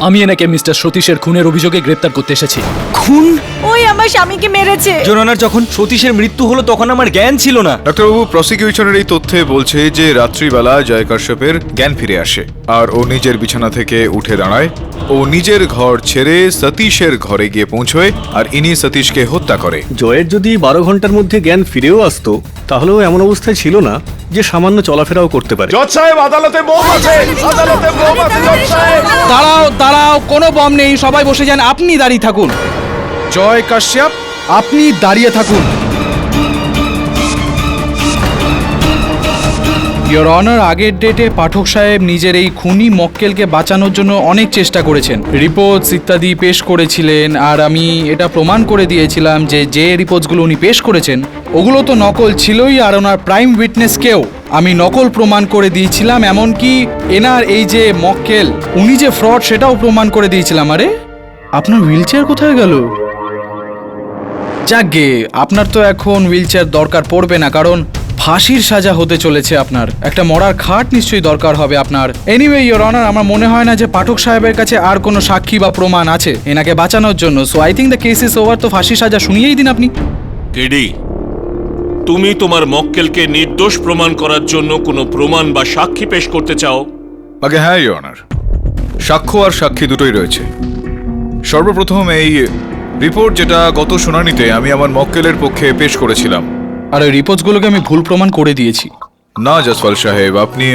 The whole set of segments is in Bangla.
আমি এনাকে মিস্টার সতীশের খুনের অভিযোগে গ্রেপ্তার করতে এসেছি। খুন? ওই আমার স্বামীকে মেরেছে। জোনানার যখন সতীশের মৃত্যু হলো তখন আমার জ্ঞান ছিল না। ডাক্তারবাবু, প্রসিকিউশনের এই তথ্যে বলছে যে রাত্রিবেলা জয় কাশ্যপের জ্ঞান ফিরে আসে আর ও নিজের বিছানা থেকে উঠে দাঁড়ায়। ও নিজের ঘর ছেড়ে সতীশের ঘরে গিয়ে পৌঁছয় আর ইনি সতীশকে হত্যা করে। জয়ের যদি 12 ঘন্টার মধ্যে জ্ঞান ফিরেও আসতো তাহলেও এমন অবস্থায় ছিল না যে সামান্য চলাফেরাও করতে পারে। জজ সাহেব, আদালতে বোম আছে, আদালতে বোম আছে জজ সাহেব। দাঁড়াও দাঁড়াও, কোনো বম নেই, সবাই বসে যান, আপনি দাঁড়িয়ে থাকুন। জয় কাশ্যপ, আপনি দাঁড়িয়ে থাকুন। ইয়োর অনার, আগের ডেটে পাঠক সাহেব নিজের এই খুনি মক্কেলকে বাঁচানোর জন্য অনেক চেষ্টা করেছেন, রিপোর্টস ইত্যাদি পেশ করেছিলেন, আর আমি এটা প্রমাণ করে দিয়েছিলাম যে যে রিপোর্টসগুলো উনি পেশ করেছেন ওগুলো তো নকল ছিলই, আর ওনার প্রাইম উইটনেসকেও আমি নকল প্রমাণ করে দিয়েছিলাম, এমনকি এনার এই যে মক্কেল উনি যে ফ্রড সেটাও প্রমাণ করে দিয়েছিলাম। আরে আপনার হুইল চেয়ার কোথায় গেল? যাকগে, আপনার তো এখন হুইল চেয়ার দরকার পড়বে না, কারণ ফাঁসির সাজা হতে চলেছে আপনার। একটা মরার খাট নিশ্চয়ই দরকার হবে আপনার। এনিওয়ে ইয়োর অনার, আমার মনে হয় না যে পাঠক সাহেবের কাছে আর কোনো সাক্ষী বা প্রমাণ আছে এনাকে বাঁচানোর জন্য। So I think the case is over. তো ফাঁসির সাজা শুনিয়েই দিন আপনি। কেডি, তুমি তোমার মক্কেলকে নির্দোষ প্রমাণ করার জন্য কোনো প্রমাণ বা সাক্ষী পেশ করতে চাও? আগে হ্যাঁ ইওর অনার, সাক্ষ্য আর সাক্ষী দুটোই রয়েছে। সর্বপ্রথম এই রিপোর্ট যেটা গত শুনানিতে আমি আমার মক্কেলের পক্ষে পেশ করেছিলাম। আর ওই রিপোর্টসগুলোকে আমি ভুল প্রমাণ করে দিয়েছি। না জসওয়াল সাহেব, আপনি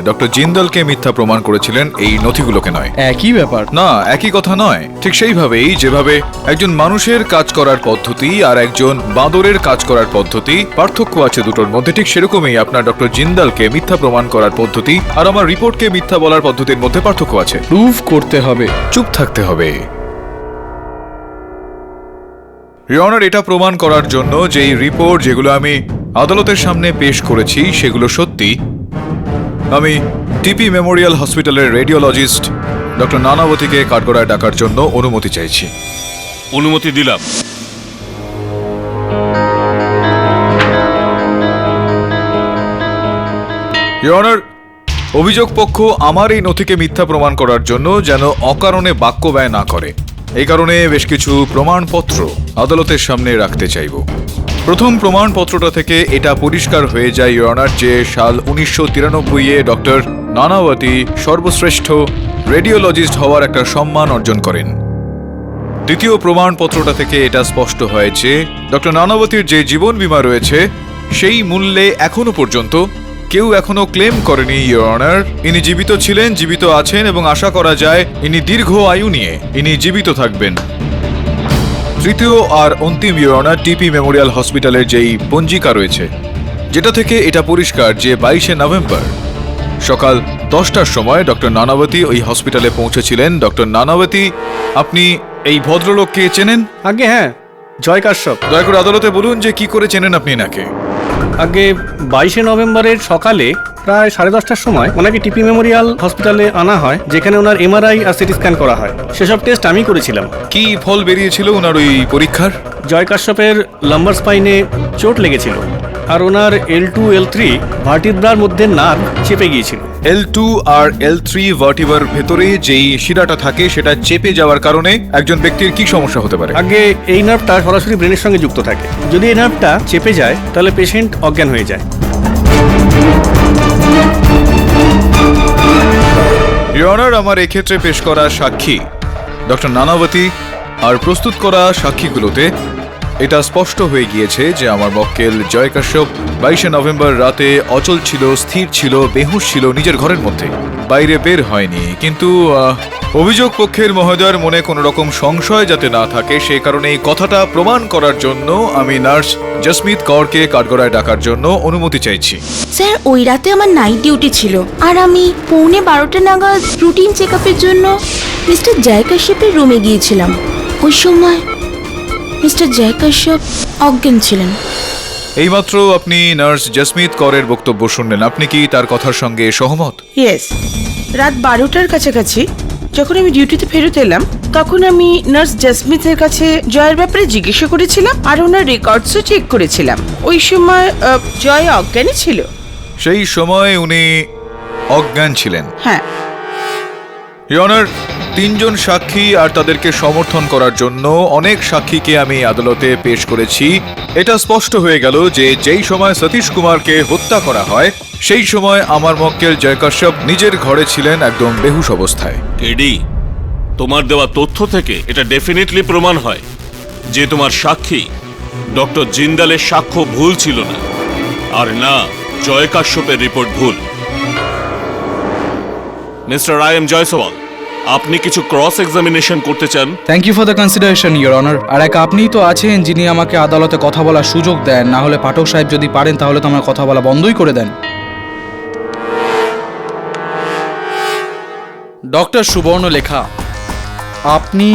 ডক্টর জিন্দালকে মিথ্যা প্রমাণ করেছিলেন, এই নথিগুলোকে নয়। একই ব্যাপার। না, একই কথা নয়। ঠিক সেইভাবেই যেভাবে একজন মানুষের কাজ করার পদ্ধতি আর একজন বাঁদরের কাজ করার পদ্ধতি পার্থক্য আছে দুটোর মধ্যে, ঠিক সেরকমই আপনার ডক্টর জিন্দালকে মিথ্যা প্রমাণ করার পদ্ধতি আর আমার রিপোর্টকে মিথ্যা বলার পদ্ধতির মধ্যে পার্থক্য আছে। প্রুফ করতে হবে। চুপ থাকতে হবে। ইওর অনার, এটা প্রমাণ করার জন্য যে এই রিপোর্ট যেগুলো আমি আদালতের সামনে পেশ করেছি সেগুলো সত্যি, আমি টিপি মেমোরিয়াল হসপিটালের রেডিওলজিস্ট ডক্টর নানাবতীকে কাঠগড়ায় ডাকার জন্য অনুমতি চাইছি। অনুমতি দিলাম। ইওর অনার, অভিযোগ পক্ষ আমার এই নথিকে মিথ্যা প্রমাণ করার জন্য যেন অকারণে বাক্য ব্যয় না করে, এই কারণে বেশ কিছু প্রমাণপত্র আদালতের সামনে রাখতে চাইব। প্রথম প্রমাণপত্রটা থেকে এটা পরিষ্কার হয়ে যায় ইওর অনার যে সাল 1993-এ ডক্টর নানাবতী সর্বশ্রেষ্ঠ রেডিওলজিস্ট হওয়ার একটা সম্মান অর্জন করেন। দ্বিতীয় প্রমাণপত্রটা থেকে এটা স্পষ্ট হয় যে ডক্টর নানাবতীর যে জীবন বীমা রয়েছে সেই মূল্যে এখনো পর্যন্ত কেউ এখনো ক্লেম করেনি ইওর অনার। ইনি জীবিত ছিলেন, জীবিত আছেন এবং আশা করা যায় ইনি দীর্ঘ আয়ু নিয়ে ইনি জীবিত থাকবেন। তৃতীয় আর অন্তিম ইওর অনার, টিপি মেমোরিয়াল হসপিটালের যেই পঞ্জিকা রয়েছে যেটা থেকে এটা পরিষ্কার যে 22শে নভেম্বর সকাল 10টার সময় ডক্টর নানাবতী ওই হসপিটালে পৌঁছেছিলেন। ডক্টর নানাবতী, আপনি এই ভদ্রলোককে চেনেন? আগে হ্যাঁ, জয় কাশ্যপ। দয়া করে আদালতে বলুন যে কি করে চেনেন আপনি এনাকে। আগে 22শে নভেম্বরের সকালে প্রায় 10:30টার সময় ওনাকে টিপি মেমোরিয়াল হসপিটালে আনা হয়, যেখানে ওনার এমআরআই আর সিটি স্ক্যান করা হয়। সেসব টেস্ট আমি করেছিলাম। কি ফল বেরিয়েছিল ওনার ওই পরীক্ষার? জয় কাশ্যপের লাম্বার স্পাইনে চোট লেগেছিল আর ওনার L2 L3 ভার্টিব্রার মধ্যে নার্ভ চেপে গিয়েছিল। L2 আর L3 ভার্টিবার ভেতরে যেই শিরাটা থাকে সেটা চেপে যাওয়ার কারণে একজন ব্যক্তির কি সমস্যা হতে পারে? আগে এই নার্ভটা সরাসরি ব্রেনের সঙ্গে যুক্ত থাকে। যদি এই নার্ভটা চেপে যায় তাহলে পেশেন্ট অজ্ঞান হয়ে যায়। ইওর অনার, আমার এক্ষেত্রে পেশ করা সাক্ষী ডক্টর নানাবতী আর প্রস্তুত করা সাক্ষীগুলোতে এটা স্পষ্ট হয়ে গিয়েছে যে আমার মক্কেল জয় কাশ্যপ 22শে নভেম্বর রাতে অচল ছিল, স্থির ছিল, বেহুশ ছিল নিজের ঘরের মধ্যে, বাইরে বের হয়নি। কিন্তু অভিযোগ পক্ষের মহোদয়ের মনে কোনো রকম সংশয় যাতে না থাকে সেই কারণে এই কথাটা প্রমাণ করার জন্য আমি নার্স জসমিত কৌরকে কাঠগড়ায় ডাকার জন্য অনুমতি চাইছি। স্যার, ওই রাতে আমার নাইট ডিউটি ছিল আর আমি 11:15 নাগাদ রুটিন চেক আপের জন্য মিস্টার জয় কাশ্যপের রুমে গিয়েছিলাম। ওই সময় মিস্টার জয় কাশ্যপ অজ্ঞান ছিলেন। এইমাত্র আপনি নার্স জসমিত কৌরের বক্তব্য শুনলেন, আপনি কি তার কথার সঙ্গে সহমত? ইয়েস, রাত 12টার কাছাকাছি যখন আমি ডিউটিতে ফেরত এলাম তখন আমি নার্স জসমিতের কাছে জয়ের ব্যাপারে জিজ্ঞাসা করেছিলাম আর ওনার রেকর্ডসও চেক করেছিলাম। ওই সময় জয় অজ্ঞানী ছিল। সেই সময় উনি অজ্ঞান ছিলেন? হ্যাঁ। ইয়নার, 3 জন সাক্ষী আর তাদেরকে সমর্থন করার জন্য অনেক সাক্ষীকে আমি আদালতে পেশ করেছি। এটা স্পষ্ট হয়ে গেল যে যেই সময় সতীশ কুমারকে হত্যা করা হয় সেই সময় আমার মক্কেল জয় কাশ্যপ নিজের ঘরে ছিলেন একদম বেহুশ অবস্থায়। কেডি, তোমার দেওয়া তথ্য থেকে এটা ডেফিনেটলি প্রমাণ হয় যে তোমার সাক্ষী ডক্টর জিন্দালের সাক্ষ্য ভুল ছিল না, আর না জয় কাশ্যপের রিপোর্ট ভুল। মিস্টার আই এম জয়সওয়াল, আপনি কিছু ক্রস এক্সামিনেশন করতে চান? Thank you for the consideration your honour. আর এক আপনিই তো আছেন যিনি আমাকে আদালতে কথা বলার সুযোগ দেন, না হলে পাঠক সাহেব যদি পারেন তাহলে তো আমার কথা বলা বন্ধই করে দেন। ডক্টর সুবর্ণ লেখা, আপনি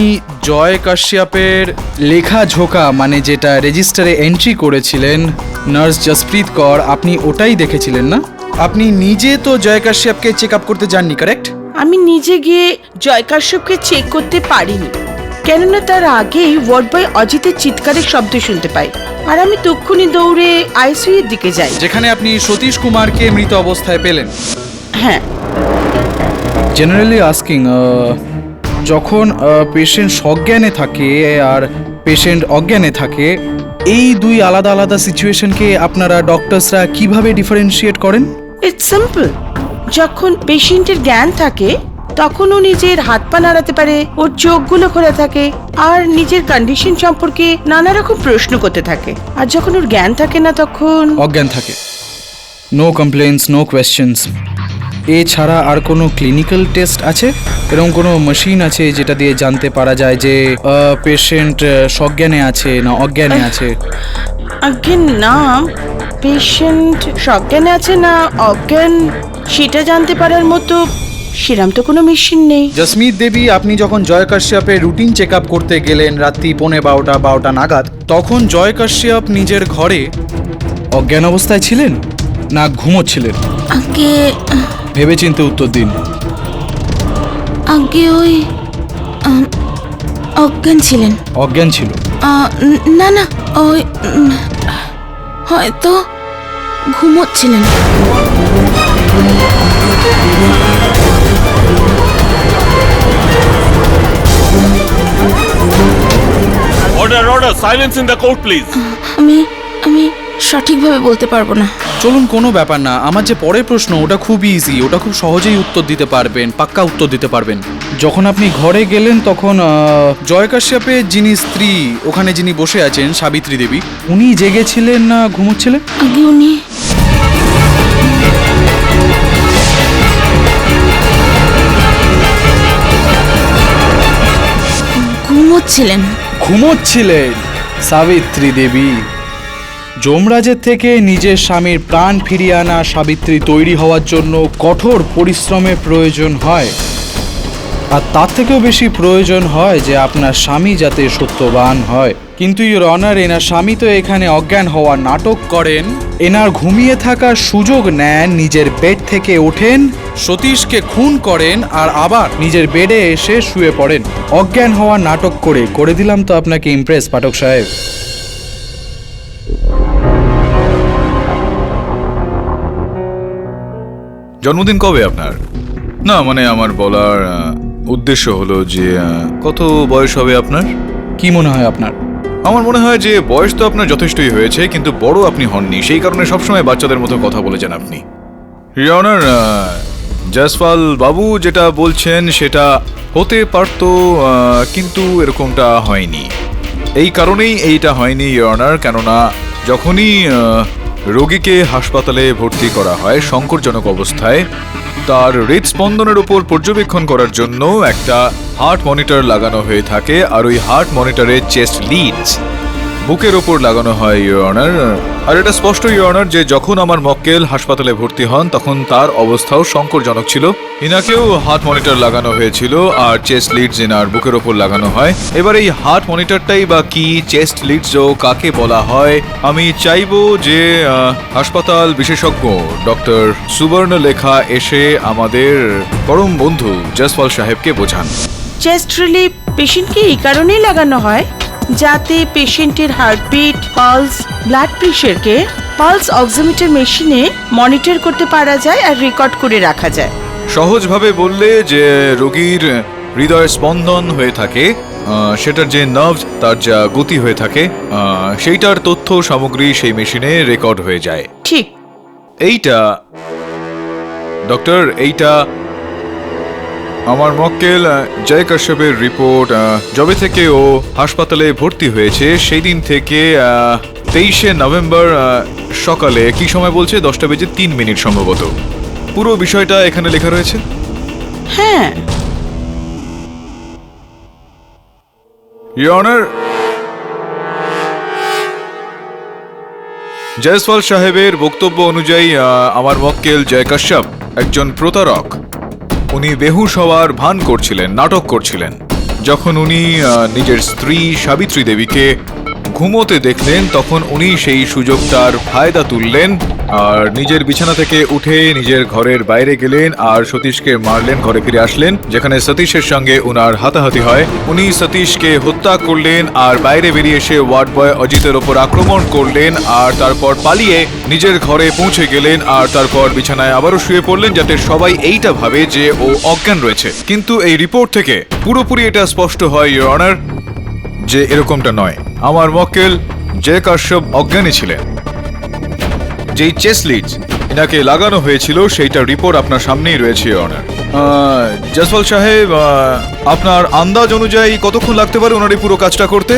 জয় কাশ্যপের লেখা ঝোঁকা মানে যেটা রেজিস্টারে এন্ট্রি করেছিলেন নার্স জসপ্রীত কর, আপনি ওটাই দেখেছিলেন না? আপনি নিজে তো জয় কাশ্যপকে চেক আপ করতে যাননি, কারেক্ট? আমি নিজে গিয়ে জয় কাশ্যপকে চেক করতে পারিনি, কেননা তার আগেই ওয়ার্ড বয় অজিতের চিৎকারের শব্দ শুনতে পাই, আর আমি তক্ষুনি দৌড়ে আইসিইউ এর দিকে যাই, যেখানে আপনি সতীশ কুমারকে মৃত অবস্থায় পেলেন। হ্যাঁ। জেনারেলি আস্কিং, যখন পেশেন্ট সজ্ঞানে থাকে আর পেশেন্ট অজ্ঞানে থাকে, এই দুই আলাদা আলাদা সিচুয়েশনকে আপনারা ডক্টরসরা কিভাবে ডিফারেন্সিয়েট করেন? It's simple. যখন পেশেন্টের জ্ঞান থাকে তখন ও নিজের হাত পা নাড়াতে পারে, ওর চোখগুলো খোলা থাকে আর নিজের কন্ডিশন সম্পর্কে নানা রকম প্রশ্ন করতে থাকে। আর যখন ওর জ্ঞান থাকে না তখন অজ্ঞান থাকে। No complaints, no questions. এছাড়া আর কোনো ক্লিনিক্যাল টেস্ট আছে? এরকম কোনো মেশিন আছে যেটা দিয়ে জানতে পারা যায় যে পেশেন্ট সজ্ঞানে আছে না অজ্ঞানে আছে? আগে না, পেশেন্ট সজ্ঞানে আছে না অজ্ঞান সেটা জানতে পারার মতো সেরম তো কোনো মেশিন নেই। জসমিত দেবী, আপনি যখন জয় কাশ্যপের রুটিন চেক আপ করতে গেলেন রাত্রি 12:15 নাগাদ, তখন জয় কাশ্যপ নিজের ঘরে অজ্ঞান অবস্থায় ছিলেন না ঘুমোচ্ছিলেন? আগে ভেবেচিন্তে উত্তর দিন। আগে ওই অজ্ঞান ছিলেন। অজ্ঞান ছিল? না না, ওই হয়তো ঘুমোচ্ছিলেন। Order, order, silence in the court please. আমি সঠিকভাবে বলতে পারবো না। চলুন, কোনো ব্যাপার না। আমার যে পরের প্রশ্ন ওটা খুব ইজি, ওটা খুব সহজেই উত্তর দিতে পারবেন, পাক্কা উত্তর দিতে পারবেন। যখন আপনি ঘরে গেলেন তখন জয় কাশ্যপের যিনি স্ত্রী ওখানে যিনি বসে আছেন সাবিত্রী দেবী, উনি জেগেছিলেন না ঘুমোচ্ছিলেন? আগে উনি ঘুমোচ্ছিলেন। ঘুমোচ্ছিলেন? সাবিত্রী দেবী, যমরাজের থেকে নিজের স্বামীর প্রাণ ফিরিয়ে আনা সাবিত্রী তৈরি হওয়ার জন্য কঠোর পরিশ্রমের প্রয়োজন হয়, আর তার থেকেও বেশি প্রয়োজন হয় যে আপনার স্বামী যাতে সত্যবান হয়। কিন্তু ইওর অনার, এনার স্বামী তো এখানে অজ্ঞান হওয়ার নাটক করেন, এনার ঘুমিয়ে থাকার সুযোগ নেন, নিজের বেড থেকে ওঠেন, সতীশকে খুন করেন আর আবার নিজের বেডে এসে শুয়ে পড়েন অজ্ঞান হওয়ার নাটক করে দিলাম তো আপনাকে ইমপ্রেস, পাঠক সাহেব? জন্মদিন কবে আপনার? না মানে আমার বলার উদ্দেশ্য হলো যে কত বয়স হবে আপনার? কি মনে হয় আপনার? আমার মনে হয় যে বয়স তো আপনার যথেষ্টই হয়েছে, কিন্তু বড় আপনি হননি, সেই কারণে সবসময় বাচ্চাদের মতো কথা বলে যান আপনি। ইওর অনার, জয়সওয়াল বাবু যেটা বলছেন সেটা হতে পারতো, কিন্তু এরকমটা হয়নি। এই কারণেই এইটা হয়নি ইওর অনার, কেননা যখনই রোগীকে হাসপাতালে ভর্তি করা হয় সংকটজনক অবস্থায়, তার হৃদস্পন্দনের উপর পর্যবেক্ষণ করার জন্য একটা হার্ট মনিটর লাগানো হয়ে থাকে, আর ওই হার্ট মনিটরে চেস্ট লিডস বুকের ওপর লাগানো হয় ইওর অনার। আর এটা স্পষ্ট ইওর অনার যে যখন আমার মক্কেল হাসপাতালে ভর্তি হন তখন তার অবস্থাও সংকটজনক ছিল, ইনাকেও হার্ট মনিটর লাগানো হয়েছিল আর চেস্ট লিডস ইনার বুকের ওপর লাগানো হয়। এবার এই হার্ট মনিটরটাই বা কি, চেস্ট লিডসও কাকে বলা হয়, আমি চাইবো যে হাসপাতাল বিশেষজ্ঞ ডক্টর সুবর্ণ লেখা এসে আমাদের পরম বন্ধু জয়সওয়াল সাহেবকে বোঝান। চেস্ট রিলিফ পেশেন্টকে এই কারণেই লাগানো হয় যাতে পেশেন্টের হার্টবিট, পালস, ব্লাড প্রেশারকে পালস অক্সিমিটার মেশিনে মনিটর করতে পারা যায় আর রেকর্ড করে রাখা যায়। সহজভাবে বললে যে রোগীর হৃদয় স্পন্দন হয়ে থাকে, সেটার যে নার্ভ তার যা গতি হয়ে থাকে, সেইটার তথ্য সামগ্রী সেই মেশিনে রেকর্ড হয়ে যায়। ঠিক। এইটা ডক্টর, এইটা আমার মক্কেল জয় কাশ্যপের রিপোর্ট। যবে থেকে ও হাসপাতালে ভর্তি হয়েছে সেই দিন থেকে 23শে নভেম্বর সকালে, কি সময় বলছে, 10:03 সম্ভবত। পুরো বিষয়টা এখানে লেখা রয়েছে। হ্যাঁ, ইওর অনার, জয়সওয়াল সাহেবের বক্তব্য অনুযায়ী আমার মক্কেল জয় কাশ্যপ একজন প্রতারক। উনি বেহুশ হওয়ার ভান করছিলেন, নাটক করছিলেন। যখন উনি নিজের স্ত্রী সাবিত্রী দেবীকে ঘুমোতে দেখলেন তখন উনি সেই সুযোগটার ফায়দা তুললেন আর নিজের বিছানা থেকে উঠে নিজের ঘরের বাইরে গেলেন আর সতীশকে মারলেন। ঘরে ফিরে আসলেন যেখানে সতীশের সঙ্গে উনার হাতাহাতি হয়। উনি সতীশকে হত্যা করলেন আর বাইরে বেরিয়ে এসে ওয়ার্ড বয় অজিতের ওপর আক্রমণ করলেন আর তারপর পালিয়ে নিজের ঘরে পৌঁছে গেলেন আর তারপর বিছানায় আবারও শুয়ে পড়লেন যাতে সবাই এইটা ভাবে যে ও অজ্ঞান রয়েছে। কিন্তু এই রিপোর্ট থেকে পুরোপুরি এটা স্পষ্ট হয় ইওর অনার যে এরকমটা নয়। আমার মক্কেল জয় কাশ্যপ অজ্ঞানী ছিলেন। যেই চেস লিডস এনাকে লাগানো হয়েছিল সেইটার রিপোর্ট আপনার সামনেই রয়েছে ইওর অনার। জয়সওয়াল সাহেব, আপনার আন্দাজ অনুযায়ী কতক্ষণ লাগতে পারে ওনার এই পুরো কাজটা করতে?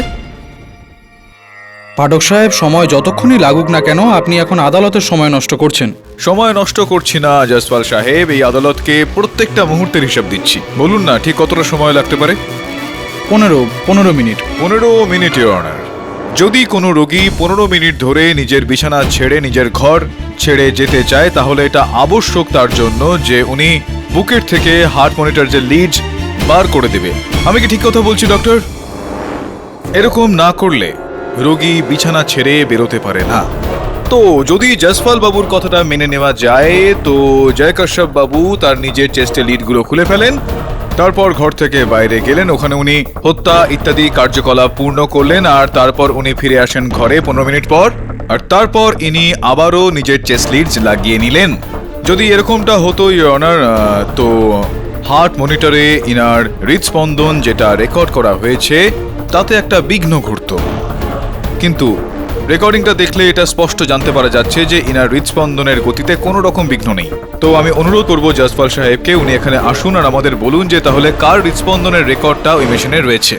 পাঠক সাহেব, সময় যতক্ষণই লাগুক না কেন আপনি এখন আদালতের সময় নষ্ট করছেন। সময় নষ্ট করছি না জয়সওয়াল সাহেব, এই আদালতকে প্রত্যেকটা মুহূর্তের হিসাব দিচ্ছি। বলুন না ঠিক কতটা সময় লাগতে পারে? 15 মিনিট। 15 minute your honour. যদি কোনো রোগী 15 মিনিট ধরে নিজের বিছানা ছেড়ে নিজের ঘর ছেড়ে যেতে চায় তাহলে এটা আবশ্যক তার জন্য যে উনি বুকের থেকে হার্ট মনিটর যে লিডস বার করে দেবে। আমি কি ঠিক কথা বলছি ডক্টর? এরকম না করলে রোগী বিছানা ছেড়ে বেরোতে পারে না। তো যদি জয়সওয়াল বাবুর কথাটা মেনে নেওয়া যায় তো জয় কাশ্যপ বাবু তার নিজের চেস্টে লিডগুলো খুলে ফেলেন, তারপর ঘর থেকে বাইরে গেলেন, ওখানে উনি হত্যা ইত্যাদি কার্যকলাপ পূর্ণ করলেন আর তারপর উনি ফিরে আসেন ঘরে 15 মিনিট পর আর তারপর ইনি আবারও নিজের চেস্ট লিডস লাগিয়ে নিলেন। যদি এরকমটা হতো ইওর অনার তো হার্ট মনিটরে ইনার হৃদস্পন্দন যেটা রেকর্ড করা হয়েছে তাতে একটা বিঘ্ন ঘটতো, কিন্তু রেকর্ডিংটা দেখলে এটা স্পষ্ট জানতে পারা যাচ্ছে যে ইনার হৃদস্পন্দনের গতিতে কোনো রকম বিঘ্ন নেই। তো আমি অনুরোধ করব জয়সওয়াল সাহেবকে উনি এখানে আসুন আর আমাদের বলুন যে তাহলে কার হৃদস্পন্দনের রেকর্ডটা ওই মেশিনে রয়েছে।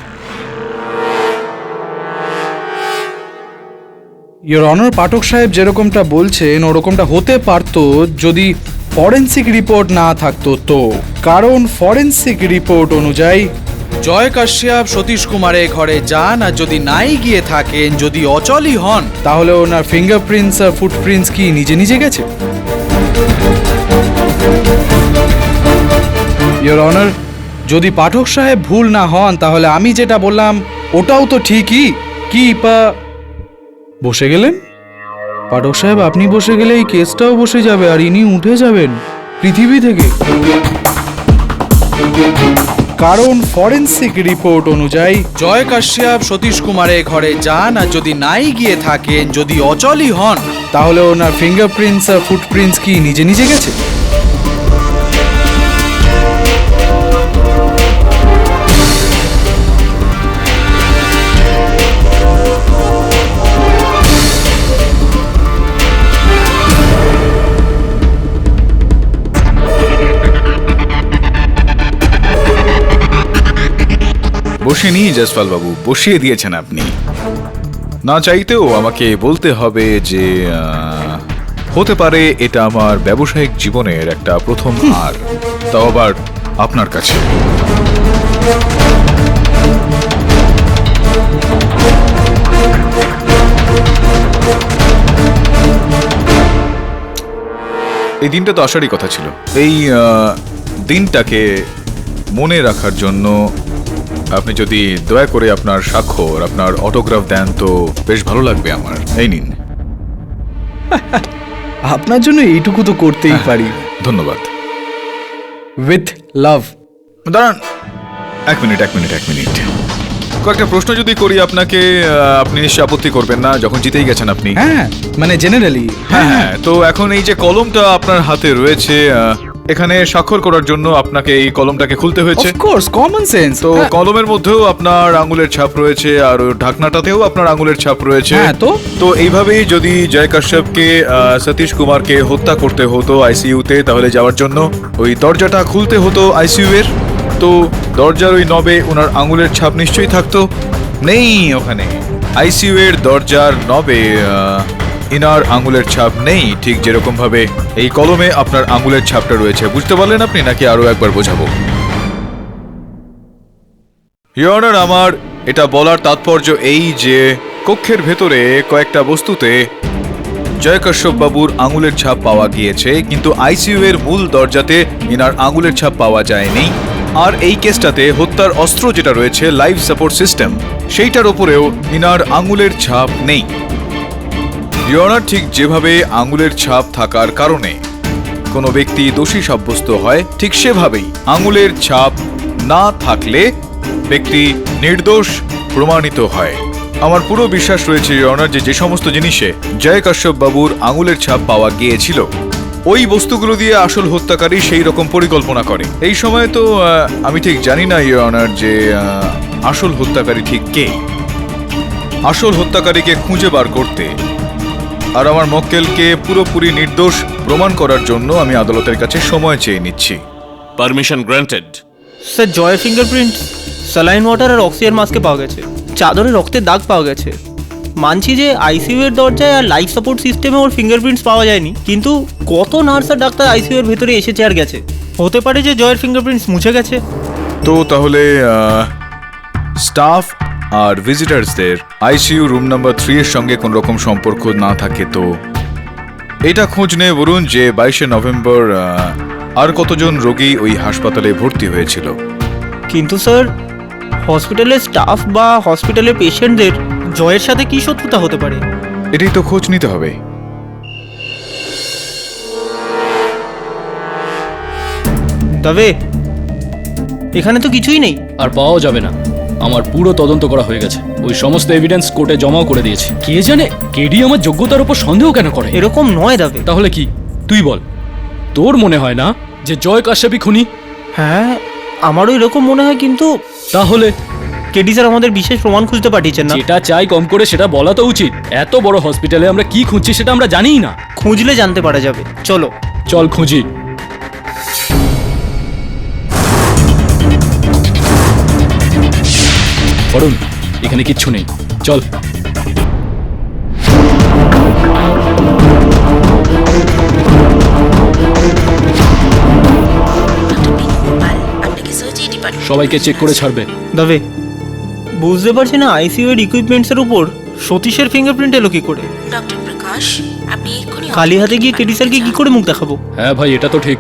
ইওর অনার, পাঠক সাহেব যেরকমটা বলছেন ওরকমটা হতে পারতো যদি ফরেন্সিক রিপোর্ট না থাকতো। তো কারণ ফরেন্সিক রিপোর্ট অনুযায়ী জয় কাশ্যপ সতীশ কুমারের ঘরে যান আর যদি নাই গিয়ে থাকেন, যদি অচলই হন, তাহলে ওনার ফিঙ্গারপ্রিন্টস আর ফুটপ্রিন্টস কি নিজে নিজে গেছে? ইওর অনার, যদি পাঠক সাহেব ভুল না হন তাহলে আমি যেটা বললাম ওটাও তো ঠিকই। কি বসে গেলেন পাঠক সাহেব? আপনি বসে গেলে এই কেসটাও বসে যাবে আর ইনি উঠে যাবেন পৃথিবী থেকে। কারণ ফরেন্সিক রিপোর্ট অনুযায়ী জয় কাশ্যপ সতীশ কুমারের ঘরে যান আর যদি নাই গিয়ে থাকেন, যদি অচলই হন, তাহলে ওনার ফিঙ্গারপ্রিন্টস আর ফুটপ্রিন্টস কি নিজে নিজে গেছে? বসেনি জয়সওয়াল বাবু, বসিয়ে দিয়েছেন আপনি। না চাইতেও আমাকে বলতে হবে যে হতে পারে এটা আমার ব্যবসায়িক জীবনের একটা প্রথম হার, তাও আবার আপনার কাছে। এই দিনটা তো আসারই কথা ছিল। এই দিনটাকে মনে রাখার জন্য আপনি যদি দয়া করে আপনার স্বাক্ষর, আপনার অটোগ্রাফ দেন তো বেশ ভালো লাগবে আমার। এই নিন। আপনার জন্য এইটুকু তো করতেই পারি। ধন্যবাদ। With love. দাঁড়ান, এক মিনিট। কয়েকটা প্রশ্ন যদি করি আপনাকে, আপনি নিশ্চয়ই আপত্তি করবেন না, যখন জিতেই গেছেন আপনি। হ্যাঁ, মানে জেনারেলি। হ্যাঁ, তো এখন এই যে কলমটা আপনার হাতে রয়েছে এখানে স্বাক্ষর করার জন্য আপনাকে এই কলমটাকে খুলতে হয়েছে। Of course, common sense. তো কলমের মধ্যেও আপনার আঙুলের ছাপ রয়েছে, আর ওই ঢাকনাটাতেও আপনার আঙুলের ছাপ রয়েছে। হ্যাঁ, তো এইভাবেই যদি জয় কাশ্যপকে সতীশ কুমারকে হত্যা করতে হতো আইসিইউতে, তাহলে যাওয়ার জন্য ওই দরজাটা খুলতে হতো আইসিইউ এর। তো দরজার ওই নবে ওনার আঙুলের ছাপ নিশ্চয়ই থাকতো। নেই ওখানে, আইসিইউ এর দরজার নবে ইনার আঙুলের ছাপ নেই, ঠিক যেরকম ভাবে এই কলমে আপনার আঙুলের ছাপটা রয়েছে। বুঝতে পারলেন আপনি, নাকি আরো একবার বোঝাবো? ইওর অনার, আমার এটা বলার তাৎপর্য এই যে কক্ষের ভেতরে কয়েকটা বস্তুতে জয় কাশ্যপ বাবুর আঙুলের ছাপ পাওয়া গিয়েছে, কিন্তু আইসিইউ এর মূল দরজাতে ইনার আঙুলের ছাপ পাওয়া যায়নি। আর এই কেসটাতে হত্যার অস্ত্র যেটা রয়েছে, লাইফ সাপোর্ট সিস্টেম, সেইটার উপরেও ইনার আঙুলের ছাপ নেই। ইওর অনার, ঠিক যেভাবে আঙুলের ছাপ থাকার কারণে কোনো ব্যক্তি দোষী সাব্যস্ত হয়, ঠিক সেভাবেই আঙুলের ছাপ না থাকলে ব্যক্তি নির্দোষ প্রমাণিত হয়। আমার পুরো বিশ্বাস রয়েছে ইওর অনার, যে সমস্ত জিনিসে জয় কাশ্যপ বাবুর আঙুলের ছাপ পাওয়া গিয়েছিল, ওই বস্তুগুলো দিয়ে আসল হত্যাকারী সেই রকম পরিকল্পনা করে। এই সময় তো আমি ঠিক জানি না ইওর অনার, যে আসল হত্যাকারী ঠিক কে। আসল হত্যাকারীকে খুঁজে বার করতে আর আমার মক্কেলকে পুরোপুরি নির্দোষ প্রমাণ করার জন্য আমি আদালতের কাছে সময় চেয়ে নিচ্ছি। Permission granted. স্যার, জয়ের ফিঙ্গারপ্রিন্ট স্যালাইন ওয়াটার আর অক্সিজেন মাস্কে পাওয়া গেছে। চাদরে রক্তের দাগ পাওয়া গেছে। মানছি যে আইসিইউ এর দরজায় আর লাইফ সাপোর্ট সিস্টেমে ওর ফিঙ্গারপ্রিন্টস পাওয়া যায়নি, কিন্তু কত নার্স আর ডাক্তার আইসিইউ এর ভেতরে এসেছে আর গেছে। হতে পারে যে জয়ের ফিঙ্গারপ্রিন্টস মুছে গেছে। তো তাহলে স্টাফ আর ভিজিটার্সদের আইসিইউ রুম নাম্বার 3 এর সঙ্গে কোন রকম সম্পর্ক না থাকে, তো এটা খোঁজ নিয়ে বলুন যে 22শে নভেম্বর আর কতজন রোগী ওই হাসপাতালে ভর্তি হয়েছিল। কিন্তু স্যার, হসপিটালের স্টাফ বা হসপিটালের পেশেন্টদের জয়ের সাথে কি শত্রুতা হতে পারে? এটাই তো খোঁজ নিতে হবে। তবে এখানে তো কিছুই নেই। আর পাওয়াও যাবে না। আমার পুরো তদন্ত করা হয়ে গেছে, ওই সমস্ত এভিডেন্স কোর্টে জমাও করে দিয়েছে। কে জানে কেডি আমার যোগ্যতার উপর সন্দেহ কেন করে? এরকম নয় দাবে। তাহলে কি তুই বল, তোর মনে হয় না যে জয় কাশ্যপই খুনি? হ্যাঁ, আমারও এরকম মনে হয়, কিন্তু তাহলে কেডি স্যার আমাদের বিশেষ প্রমাণ খুঁজতে পাঠিয়েছেন না। যেটা চাই কম করে সেটা বলা তো উচিত। এত বড় হসপিটালে আমরা কি খুঁজছি সেটা আমরা জানিই না। খুঁজলে জানতে পারা যাবে। চলো চল খুঁজি। অরুণ, এখানে কিচ্ছু নেই, চল। সবাইকে চেক করে ছাড়বে। দাবে, বুঝতে পারছি না আইসিইউ এর ইকুইপমেন্টসের উপর সতীশের ফিঙ্গারপ্রিন্ট এলো কি করে? ডক্টর প্রকাশ, আপনি খালি হাতে গিয়ে কেডি স্যারকে কি করে মুখ দেখাবো? হ্যাঁ ভাই, এটা তো ঠিক।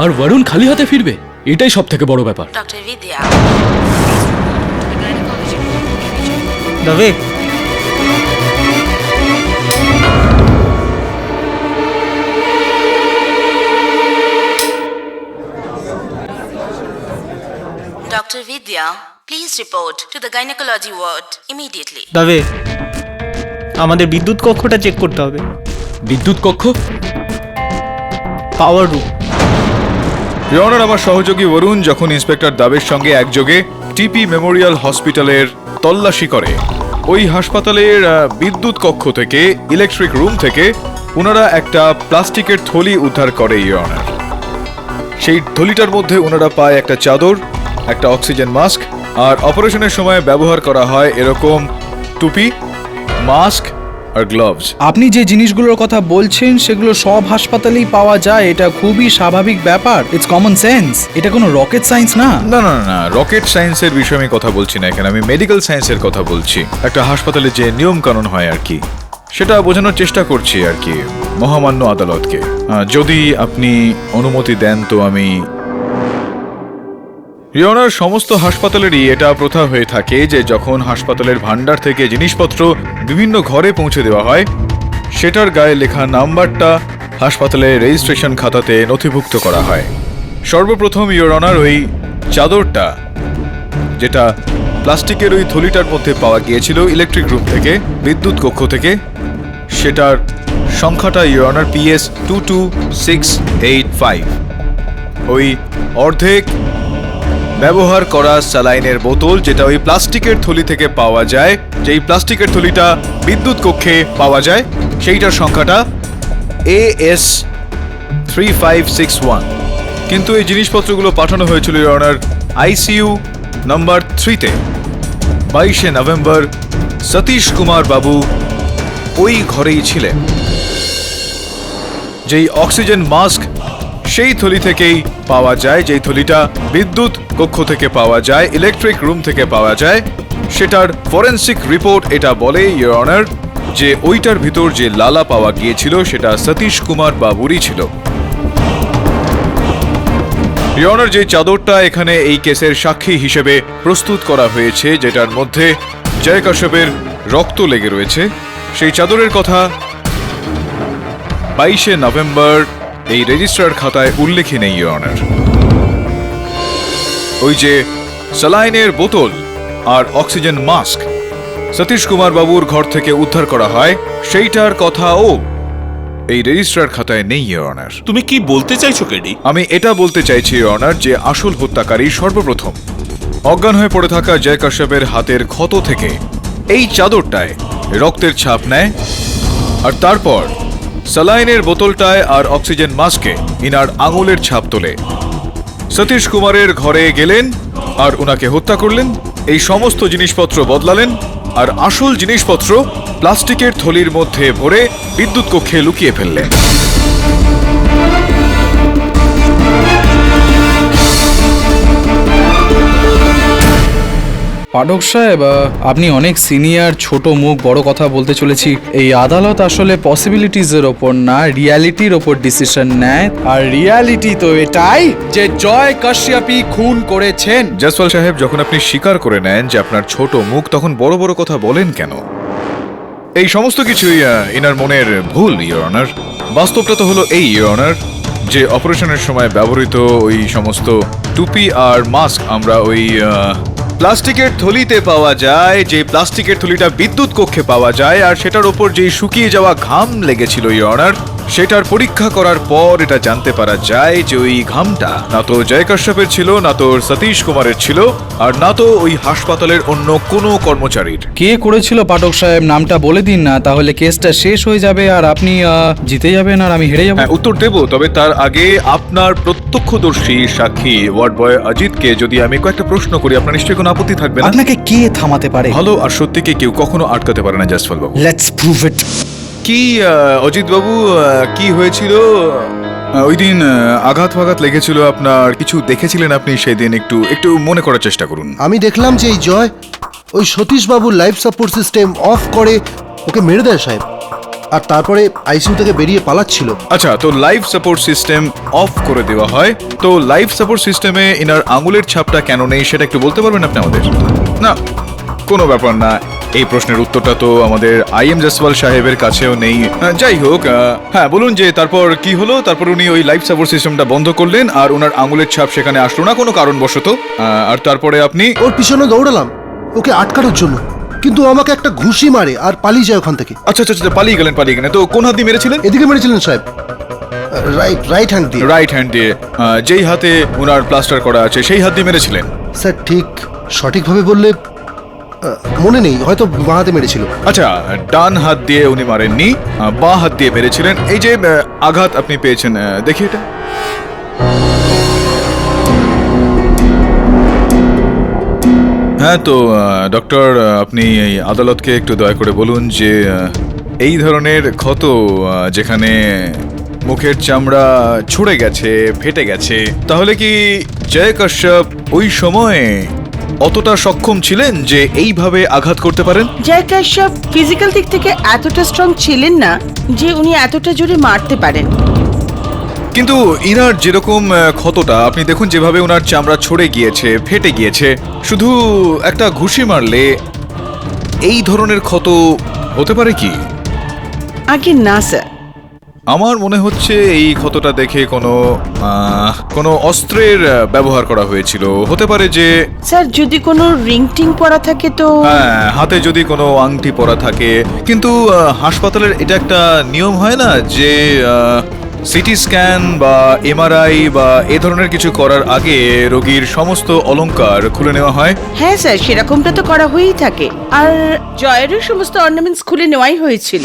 আর বরুণ খালি হাতে ফিরবে, এটাই সব থেকে বড় ব্যাপার। ডক্টর বিদ্যা, দাবে, Dr. Vidya, please report to the gynecology ward immediately. দাবে, আমাদের বিদ্যুৎ কক্ষটা চেক করতে হবে। বিদ্যুৎ কক্ষ? পাওয়ার রুম। ইওর অনার, আমার সহযোগী বরুণ যখন ইন্সপেক্টর দাবের সঙ্গে একযোগে টিপি মেমোরিয়াল হসপিটালের তল্লাশি করে, ওই হাসপাতালের বিদ্যুৎ কক্ষ থেকে, ইলেকট্রিক রুম থেকে ওনারা একটা প্লাস্টিকের থলি উদ্ধার করে ইওর অনার। সেই থলিটার মধ্যে ওনারা পায় একটা চাদর, একটা অক্সিজেন মাস্ক, আর অপারেশনের সময় ব্যবহার করা হয় এরকম টুপি, মাস্ক আর গ্লাভস। আপনি যে জিনিসগুলোর কথা বলছেন সেগুলো সব হাসপাতালেই পাওয়া যায়, এটা খুবই স্বাভাবিক ব্যাপার। ইটস কমন সেন্স, এটা কোনো রকেট সায়েন্স না। না না না, রকেট সায়েন্সের বিষয়ে আমি কথা বলছি না এখানে, আমি মেডিকেল সায়েন্সের কথা বলছি। একটা হাসপাতালে যে নিয়ম কানুন হয় আর কি, সেটা বোঝানোর চেষ্টা করছি আর কি মহামান্য আদালতকে। যদি আপনি অনুমতি দেন তো আমি। ইওর অনার, সমস্ত হাসপাতালেরই এটা প্রথা হয়ে থাকে যে যখন হাসপাতালের ভান্ডার থেকে জিনিসপত্র বিভিন্ন ঘরে পৌঁছে দেওয়া হয়, সেটার গায়ে লেখা নাম্বারটা হাসপাতালের রেজিস্ট্রেশন খাতাতে নথিভুক্ত করা হয়। সর্বপ্রথম ইওর অনার, ওই চাদরটা যেটা প্লাস্টিকের ওই থলিটার মধ্যে পাওয়া গিয়েছিল ইলেকট্রিক রুম থেকে, বিদ্যুৎ কক্ষ থেকে, সেটার সংখ্যাটা ইওর অনার PS 22685। ওই অর্ধেক ব্যবহার করা স্যালাইনের বোতল, যেটা ওই প্লাস্টিকের থলি থেকে পাওয়া যায়, যেই প্লাস্টিকের থলিটা বিদ্যুৎ কক্ষে পাওয়া যায়, সেইটার সংখ্যাটা AS 3561। কিন্তু এই জিনিসপত্রগুলো পাঠানো হয়েছিল ইওর অনার ICU নাম্বার 3-তে 22শে নভেম্বর। সতীশ কুমার বাবু ওই ঘরেই ছিলেন। যেই অক্সিজেন মাস্ক সেই থলি থেকেই পাওয়া যায়, যেই থলিটা বিদ্যুৎ কক্ষ থেকে পাওয়া যায়, ইলেকট্রিক রুম থেকে পাওয়া যায়, সেটার ফরেনসিক রিপোর্ট এটা বলে ইওর অনার যে ওইটার ভিতর যে লালা পাওয়া গিয়েছিল সেটা সতীশ কুমার বাবুরই ছিল। ইওর অনার, যে চাদরটা এখানে এই কেসের সাক্ষী হিসেবে প্রস্তুত করা হয়েছে, যেটার মধ্যে জয় কাশ্যপের রক্ত লেগে রয়েছে, সেই চাদরের কথা 22শে নভেম্বর এই রেজিস্ট্রার খাতায় উল্লেখই নেই ইওর অনার। ওই যে স্যালাইনের বোতল আর অক্সিজেন মাস্ক সতীশ কুমার বাবুর ঘর থেকে উদ্ধার করা হয়, সেইটার কথাও এই রেজিস্ট্রার খাতায় নেই ইওর অনার। তুমি কি বলতে চাইছো কেডি? আমি এটা বলতে চাইছি ইওর অনার যে আসল হত্যাকারী সর্বপ্রথম অজ্ঞান হয়ে পড়ে থাকা জয় কাশ্যপের হাতের ক্ষত থেকে এই চাদরটায় রক্তের ছাপ নেয়, আর তারপর স্যালাইনের বোতলটায় আর অক্সিজেন মাস্কে ইনার আঙুলের ছাপ তোলে। সতীশ কুমারের ঘরে গেলেন আর উনাকে হত্যা করলেন, এই সমস্ত জিনিসপত্র বদলালেন, আর আসল জিনিসপত্র প্লাস্টিকের থলির মধ্যে ভরে বিদ্যুৎ কক্ষে লুকিয়ে ফেললেন। পাঠক সাহেব, আপনি অনেক সিনিয়র, ছোট মুখ বড় কথা বলতে চলেছি। এই আদালত আসলে পসিবিলিটিজের ওপর না, রিয়ালিটির ওপর ডিসিশন নেয়, আর রিয়ালিটি তো এটাই যে জয় কাশ্যপই খুন করেছেন। জয়সওয়াল সাহেব, যখন আপনি স্বীকার করে নেন যে আপনার ছোট মুখ, তখন বড় বড় কথা বলেন কেন? এই সমস্ত কিছুই ইনার মনের ভুল ইওর অনার। বাস্তবটা তো হলো এই ইওর অনার যে অপারেশনের সময় ব্যবহৃত ওই সমস্ত টুপি আর মাস্ক আমরা ওই প্লাস্টিকের থলিতে পাওয়া যায়, যে প্লাস্টিকের থলিটা বিদ্যুৎ কক্ষে পাওয়া যায়, আর সেটার ওপর যেই শুকিয়ে যাওয়া ঘাম লেগেছিল ইওর অনার, সেটার পরীক্ষা করার পর এটা জানতে পারা যায় যে ওই ঘামটা না তো জয় কাশ্যপের ছিল, না তো সতীশ কুমারের ছিল, আর না তো ওই হাসপাতালের অন্য কোনো কর্মচারীর। কে করেছিল পাঠক সাহেব, নামটা বলে দিন না, তাহলে কেসটা শেষ হয়ে যাবে আর আপনি জিতে যাবেন আর আমি হেরে যাব। হ্যাঁ, উত্তর দেব, তবে তার আগে আপনার প্রত্যক্ষদর্শী সাক্ষী ওয়ার্ড বয় অজিতকে যদি আমি কয়েকটা প্রশ্ন করি, আপনার নিশ্চয়ই কোনো আপত্তি থাকবে না? আপনাকে কে থামাতে পারে? ভালো আর সত্যিকে কেউ কখনো আটকাতে পারে না জয়সওয়াল বাবু। লেটস প্রুভ ইট। কি অজিত বাবু, কি হয়েছিল ওই দিন? আঘাত ফাঘাত লেগেছিল আপনার, কিছু দেখেছিলেন আপনি সেদিন? একটু মনে করার চেষ্টা করুন। আমি দেখলাম যে এই জয় ওই সতীশ বাবুর লাইফ সাপোর্ট সিস্টেম অফ করে ওকে মেরে দেয় সাহেব, আর তারপরে আইসিইউ থেকে বেরিয়ে পালাচ্ছিল। আচ্ছা, তো লাইফ সাপোর্ট সিস্টেম অফ করে দেওয়া হয়, তো লাইফ সাপোর্ট সিস্টেমে ইনার আঙুলের ছাপটা কেন নেই সেটা একটু বলতে পারবেন আপনি আমাদের? না, কোনো ব্যাপার না, এই প্রশ্নের উত্তরটা তো আমাদের IM জয়সওয়াল সাহেবের কাছেও নেই। যাই হোক, হ্যাঁ বলুন যে তারপর কি হলো? তারপর উনি ওই লাইফ সাপোর্ট সিস্টেমটা বন্ধ করলেন আর ওনার আঙুলের ছাপ সেখানে আসলো না কোনো কারণবশত, আর তারপরে আপনি ওর পিছনে দৌড়ালাম ওকে আটকানোর জন্য, কিন্তু আমাকে একটা ঘুষি মারে আর পালিয়ে যায় ওখান থেকে। আচ্ছা, পালিয়ে গেলেন। তো কোন হাত দিয়ে মেরেছিলেন? এদিকে মেরেছিলেন সাহেব, রাইট হ্যান্ড দিয়ে। রাইট হ্যান্ড দিয়ে? যেই হাতে ওনার প্লাস্টার করা আছে সেই হাত দিয়ে মেরেছিলেন? স্যার ঠিক সঠিকভাবে বললে মনে নেই, হয়তো বাঁ হাতে মেরেছিল। আচ্ছা, ডান হাত দিয়ে উনি মারেননি, বাঁ হাত দিয়ে মেরেছিলেন। এই যে আঘাত আপনি পেয়েছেন, দেখি এটা। হ্যাঁ, তো ডক্টর, আপনি এই আদালতকে একটু দয়া করে বলুন যে এই ধরনের ক্ষত, যেখানে মুখের চামড়া ছুঁড়ে গেছে, ফেটে গেছে, তাহলে কি জয় কাশ্যপ ওই সময়ে অতটা সক্ষম ছিলেন যে এইভাবে আঘাত করতে পারেন? জয় কাশ্যপ ফিজিক্যাল দিক থেকে এতটা স্ট্রং ছিলেন না যে উনি এতটা জোরে মারতে পারেন। কিন্তু ইনার যেরকম ক্ষতটা আপনি দেখুন, যেভাবে ওনার চামড়া ছড়ে গিয়েছে, ফেটে গিয়েছে, শুধু একটা ঘুষি মারলে এই ধরনের ক্ষত হতে পারে কি? আগে না স্যার, আমার মনে হচ্ছে এই ক্ষতটা দেখে কোনো অস্ত্রের ব্যবহার করা হয়েছিল। হতে পারে যে স্যার যদি কোনো রিং টিং পরা থাকে তো। হ্যাঁ, হাতে যদি কোনো আংটি পরা থাকে, কিন্তু হাসপাতালের এটা একটা নিয়ম হয় না যে সিটি স্ক্যান বা এমআরআই বা এ ধরনের কিছু করার আগে রোগীর সমস্ত অলংকার খুলে নেওয়া হয়? হ্যাঁ স্যার, সেরকমটা তো করা হয়েই থাকে। আর জয়েরও সমস্ত অর্নামেন্টস খুলে নেওয়াই হয়েছিল।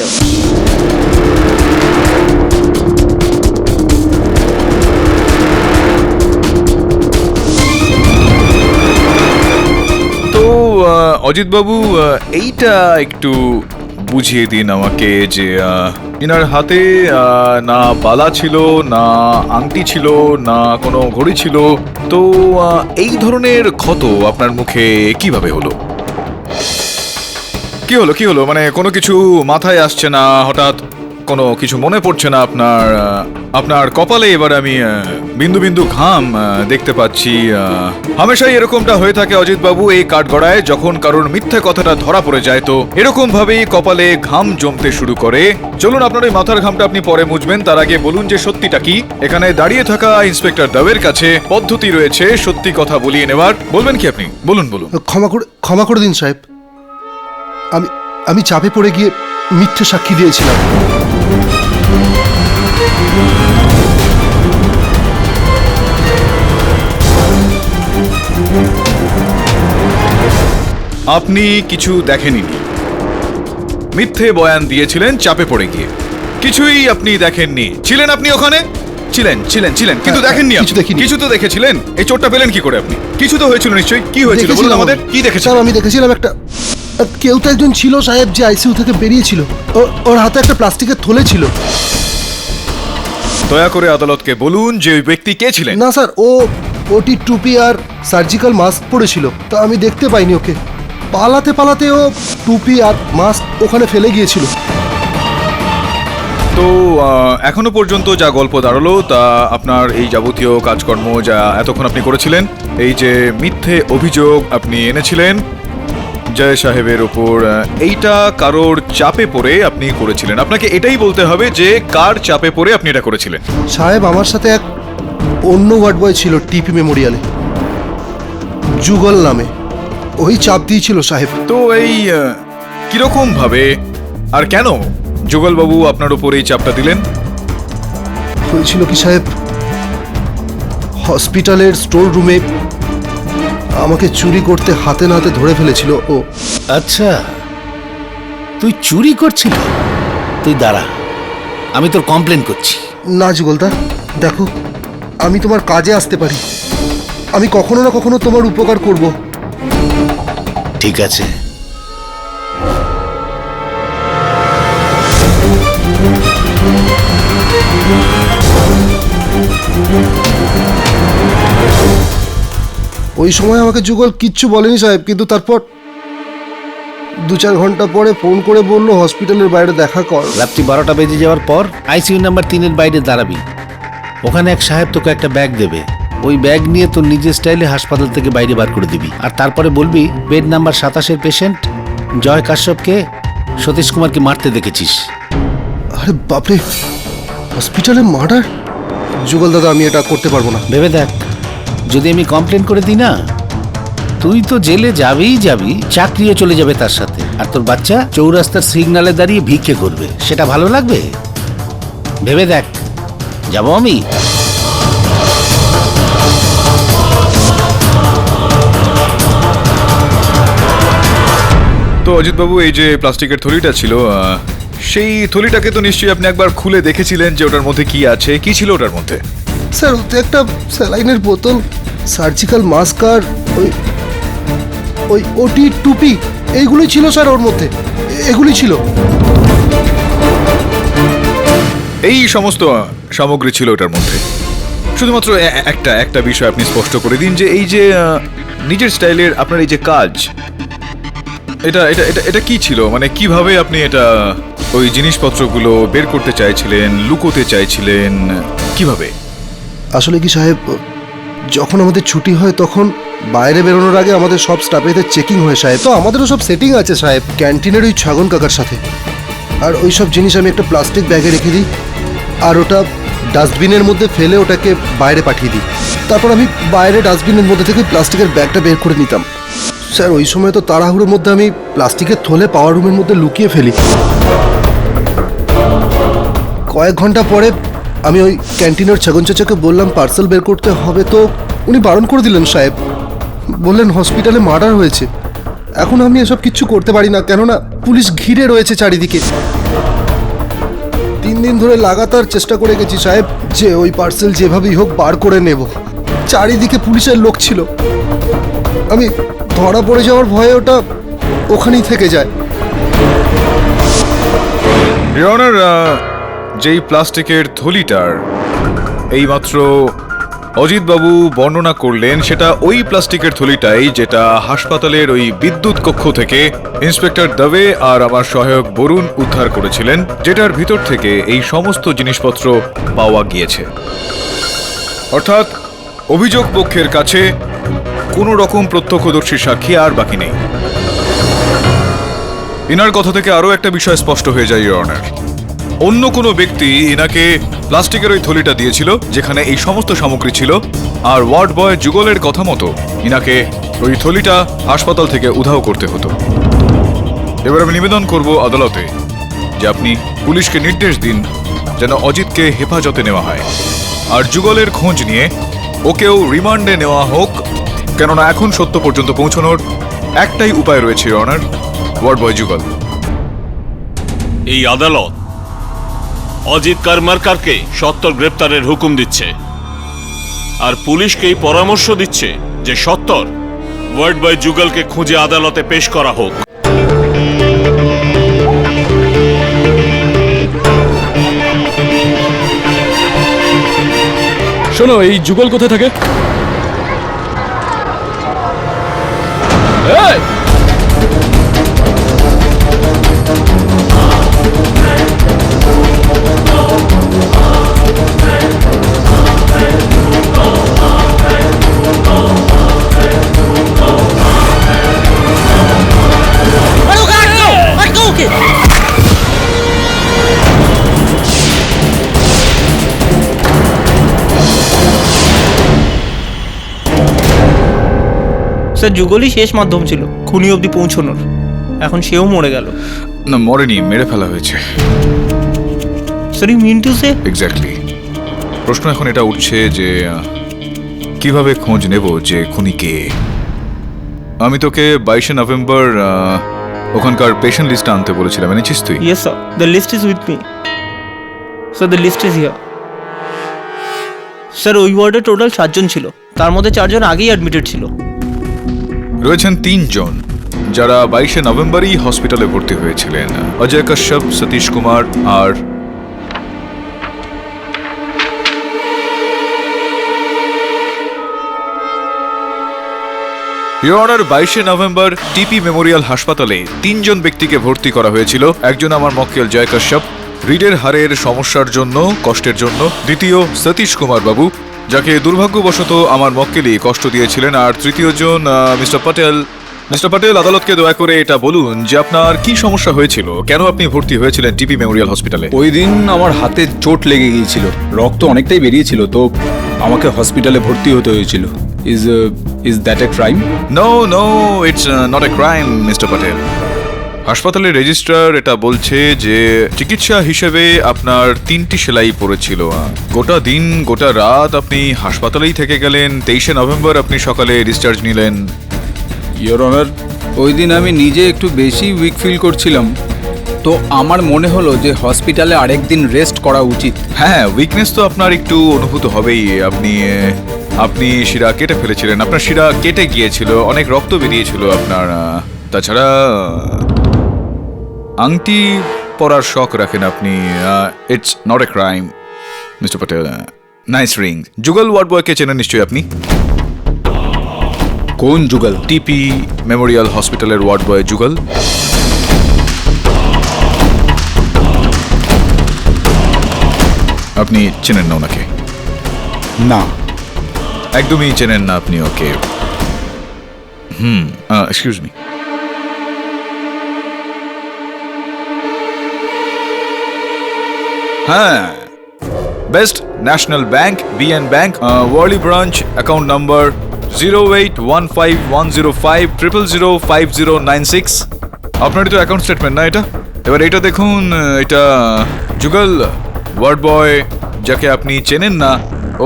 তো অজিতবাবু, এইটা একটু বুঝিয়ে দিন আমাকে যে ইনার হাতে না বালা ছিল, না আংটি ছিল, না কোনো ঘড়ি ছিল। তো এই ধরনের ক্ষত আপনার মুখে কিভাবে হলো? কি হলো মানে কোনো কিছু মাথায় আসছে না, হঠাৎ কোনো কিছু মনে পড়ছে না আপনার? আপনার কপালে এবার আমি বিন্দু বিন্দু ঘাম দেখতে পাচ্ছি। হামেশাই এরকমটা হয়ে থাকে অজিতবাবু এই কাঠগড়ায়, যখন কারোর মিথ্যে কথাটা ধরা পড়ে যায় তো এরকম ভাবেই কপালে ঘাম জমতে শুরু করে। চলুন, আপনার ওই মাথার ঘামটা আপনি পরে মুছবেন, তার আগে বলুন যে সত্যিটা কি। এখানে দাঁড়িয়ে থাকা ইন্সপেক্টর দাবের কাছে পদ্ধতি রয়েছে সত্যি কথা বলিয়ে নেওয়ার। বলবেন কি আপনি? বলুন। ক্ষমা করে দিন সাহেব, আমি চাপে পড়ে গিয়ে মিথ্যে সাক্ষী দিয়েছিলাম। আপনি কিছু দেখেননি, মিথ্যে বয়ান দিয়েছিলেন চাপে পড়ে গিয়ে। কিছুই আপনি দেখেননি। ছিলেন আপনি ওখানে? ছিলেন কিন্তু দেখেননি। কিছু দেখিনি। কিছু তো দেখেছিলেন। এই চোটটা পেলেন কি করে আপনি? কিছু তো হয়েছিল নিশ্চয়ই। কি হয়েছিল বলুন আমাদের, কি দেখেছেন? আমি দেখেছিলাম একটা কেউ তো একজন ছিল সাহেব যে আইসিইউ থেকে বেরিয়েছিল। ওর হাতে একটা প্লাস্টিকের থলে ছিল। দয়া করে আদালতকে বলুন যে ওই ব্যক্তি কে ছিলেন। না স্যার, ওটি টুপি আর সার্জিক্যাল মাস্ক পরেছিল, তা আমি দেখতে পাইনি ওকে। পালাতে ও টুপি আর মাস্ক ওখানে ফেলে গিয়েছিল। তো এখনো পর্যন্ত যা গল্প দাঁড়ালো তা আপনার এই যাবতীয় কাজকর্ম যা এতক্ষণ আপনি করেছিলেন, এই যে মিথ্যে অভিযোগ আপনি এনেছিলেন জয় সাহেবের ওপর, এইটা কারোর চাপে পড়ে আপনি করেছিলেন। আপনাকে এটাই বলতে হবে যে কার চাপে পড়ে আপনি এটা করেছিলেন। সাহেব, আমার সাথে এক অন্য ওয়ার্ড বয় ছিল টিপি মেমোরিয়ালে, যুগল নামে। ওই চাপ দিয়েছিল সাহেব। তো এই কিরকম ভাবে আর কেন যুগলবাবু আপনার উপর এই চাপটা দিলেন? হয়েছিল কি সাহেব, হসপিটালের স্টোর রুমে আমাকে চুরি করতে হাতে নাতে ধরে ফেলেছিল ও। আচ্ছা, তুই চুরি করছিলি? তুই দাঁড়া, আমি তোর কমপ্লেন করছি। না যুগলদা, দেখো, আমি তোমার কাজে আসতে পারি। আমি কখনো না কখনো তোমার উপকার করব। ঠিক আছে, ওই সময় আমাকে যুগল কিচ্ছু বলেনি সাহেব, কিন্তু তারপর 2-4 ঘন্টা পরে ফোন করে বললো হসপিটালের বাইরে দেখা কর। রাত্রি 12টা বেজে যাওয়ার পর আইসিইউ নাম্বার 3-এর বাইরে দাঁড়াবি। ওখানে এক সাহেব তোকে একটা ব্যাগ দেবে। ওই ব্যাগ নিয়ে তোর নিজের স্টাইলে হাসপাতাল থেকে বাইরে বার করে দিবি। আর তারপরে বলবি বেড নাম্বার 27-এর পেশেন্ট জয় কাশ্যপকে সতীশ কুমারকে মারতে দেখেছিস। আরে বাপরে, হসপিটালে মার্ডার! যুগল দাদা, আমি এটা করতে পারবো না। ভেবে দেখ, যদি আমি কমপ্লেন করে দিই না, তুই তো জেলে যাবেই, চাকরিও চলে যাবে তার সাথে। আর তোর বাচ্চা চৌরাস্তার সিগনালে দাঁড়িয়ে ভিক্ষে করবে। সেটা ভালো লাগবে? ভেবে দেখ। যাবো আমি? তো অজিতবাবু, এই যে প্লাস্টিকের থলিটা ছিল, সেই থলিটাকে তো নিশ্চয়ই আপনি একবার খুলে দেখেছিলেন যে ওটার মধ্যে কি আছে। কি ছিল ওটার মধ্যে? স্যার, ওতে একটা স্যালাইনের বোতল, সার্জিক্যাল মাস্ক আর ওই ওটি টুপি, এইগুলোই ছিল স্যার ওর মধ্যে। এগুলি ছিল। এই সমস্ত সামগ্রী ছিল ওটার মধ্যে। শুধুমাত্র একটা বিষয় আপনি স্পষ্ট করে দিন যে এই যে নিজের স্টাইলের আপনার এই যে কাজ, এটা এটা এটা এটা কি ছিল? মানে কিভাবে আপনি এটা ওই জিনিসপত্রগুলো বের করতে চাইছিলেন, লুকোতে চাইছিলেন, কিভাবে? আসলে কি সাহেব, যখন আমাদের ছুটি হয় তখন বাইরে বেরোনোর আগে আমাদের সব স্টাফেদের চেকিং হয় সাহেব। তো আমাদেরও সব সেটিং আছে সাহেব, ক্যান্টিনের ওই ছাগন কাকার সাথে। আর ওই সব জিনিস আমি একটা প্লাস্টিক ব্যাগে রেখে দিই, আর ওটা ডাস্টবিনের মধ্যে ফেলে ওটাকে বাইরে পাঠিয়ে দিই। তারপর আমি বাইরে ডাস্টবিনের মধ্যে থেকে প্লাস্টিকের ব্যাগটা বের করে নিতাম। স্যার, ওই সময় তো তাড়াহুড়োর মধ্যে আমি প্লাস্টিকের থলে পাওয়ার রুমের মধ্যে লুকিয়ে ফেলি। কয়েক ঘন্টা পরে আমি ওই ক্যান্টিনের ছগন চাচাকে বললাম পার্সেল বের করতে হবে, তো উনি বারণ করে দিলেন সাহেব। বললেন হসপিটালে মার্ডার হয়েছে। এখন আমি এসব কিচ্ছু করতে পারি না, কেননা পুলিশ ঘিরে রয়েছে চারিদিকে। 3 দিন ধরে লাগাতার চেষ্টা করে গেছি সাহেব যে ওই পার্সেল যেভাবেই হোক বার করে নেব। চারিদিকে পুলিশের লোক ছিল, আমি ধরা পড়ে যাওয়ার ভয়ে ওটা ওখানেই থেকে যায়। ইওর অনার, যেই প্লাস্টিকের থলিটার এইমাত্র অজিতবাবু বর্ণনা করলেন, সেটা ওই প্লাস্টিকের থলিটাই যেটা হাসপাতালের ওই বিদ্যুৎ কক্ষ থেকে ইন্সপেক্টর দবে আর আমার সহায়ক বরুণ উদ্ধার করেছিলেন, যেটার ভিতর থেকে এই সমস্ত জিনিসপত্র পাওয়া গিয়েছে। অর্থাৎ অভিযোগ পক্ষের কাছে কোনো রকম প্রত্যক্ষদর্শী সাক্ষী আর বাকি নেই। ইনার কথা থেকে আরও একটা বিষয় স্পষ্ট হয়ে যায় ইওর অনার, অন্য কোনো ব্যক্তি ইনাকে প্লাস্টিকের ওই থলিটা দিয়েছিল যেখানে এই সমস্ত সামগ্রী ছিল, আর ওয়ার্ড বয় যুগলের কথা মতো ইনাকে ওই থলিটা হাসপাতাল থেকে উধাও করতে হতো। এবার আমি নিবেদন করব আদালতে যে আপনি পুলিশকে নির্দেশ দিন যেন অজিতকে হেফাজতে নেওয়া হয়, আর যুগলের খোঁজ নিয়ে ওকেও রিমান্ডে নেওয়া হোক, কেননা এখন সত্য পর্যন্ত পৌঁছানোর একটাই উপায় রয়েছে ইওর অনার, ওয়ার্ড বয় যুগল। এই আদালত অজিত কারমারকারকে সত্তর গ্রেপ্তারের হুকুম দিচ্ছে, আর পুলিশকেই পরামর্শ দিচ্ছে যে সত্তর ওয়ার্ড বয় যুগলকে খুঁজে আদালতে পেশ করা হোক। শোনো, এই যুগল কোথায় থাকে? এই! স্যার যুগলই শেষ মাধ্যম ছিল খুনি অবধি পৌঁছানোর। এখন সেও মরে গেল। না, মরেনি, মেরে ফেলা হয়েছে। Sir you mean to say? Exactly. প্রশ্ন এখন এটা উঠছে যে কিভাবে খোঁজ নেব যে খুনি কে। আমি তোকে 22শে নভেম্বর ওখানকার পেশেন্ট লিস্ট আনতে বলেছিলাম, এনেছিস তুই? Yes sir, the list is with me. Sir the list is here. Sir ওই ওয়ার্ডে টোটাল 7 জন ছিল, তার মধ্যে 4 জন আগেই অ্যাডমিটেড ছিল। রয়েছেন 3 জন যারা 22শে নভেম্বরই হসপিটালে ভর্তি হয়েছিলেন, অজয় কাশ্যপ, সতীশ কুমার আর ইওর অনার 22শে নভেম্বর টিপি মেমোরিয়াল হাসপাতালে 3 জন ব্যক্তিকে ভর্তি করা হয়েছিল। একজন আমার মক্কেল জয় কাশ্যপ, রিডের হাড়ের সমস্যার জন্য, কষ্টের জন্য। দ্বিতীয় সতীশ কুমার বাবু, যাকে দুর্ভাগ্যবশত আমার মক্কেলই কষ্ট দিয়েছিলেন। আর তৃতীয় জন মিস্টার পটেল। মিস্টার পটেল, আদালতকে দয়া করে এটা বলুন যে আপনার কি সমস্যা হয়েছিল, কেন আপনি ভর্তি হয়েছিলেন টিপি মেমোরিয়াল হসপিটালে? ওই দিন আমার হাতে চোট লেগে গিয়েছিল, রক্ত অনেকটাই বেরিয়েছিল, তো আমাকে হসপিটালে ভর্তি হতে হয়েছিল। Is that a crime? No no, it's not a crime mister Patel. হাসপাতালের রেজিস্ট্রার এটা বলছে যে চিকিৎসা হিসেবে আপনার 3টি সেলাই পড়েছিল। গোটা দিন গোটা রাত আপনি হাসপাতালেই থেকে গেলেন। 23শে নভেম্বর আপনি সকালে ডিসচার্জ নিলেন। ইওর অনার, ওই দিন আমি নিজে একটু বেশি উইক ফিল করছিলাম, তো আমার মনে হলো যে হসপিটালে আরেকদিন রেস্ট করা উচিত। হ্যাঁ, উইকনেস তো আপনার একটু অনুভূত হবেই। আপনি শিরা কেটে ফেলেছিলেন, আপনার শিরা কেটে গিয়েছিল, অনেক রক্ত বেরিয়েছিল আপনার। তাছাড়া আংটি পরার শখ রাখেন আপনি। It's not a crime mister Patel. Nice ring. যুগল ওয়ার্ড বয়কে চেনেন নিশ্চয়ই আপনি? কোন যুগল? টিপি মেমোরিয়াল হসপিটালের ওয়ার্ড বয় যুগল। আপনি চেনেন না ওনাকে? না, একদমই চেনেন না আপনি ওকে? Excuse me. হ্যাঁ, best national bank, BN bank, Worli branch, account number 0815105005096। আপনারই তো অ্যাকাউন্ট স্টেটমেন্ট না এটা? এবার এটা দেখুন, এটা যুগল ওয়ার্ড বয় যাকে আপনি চেনেন না,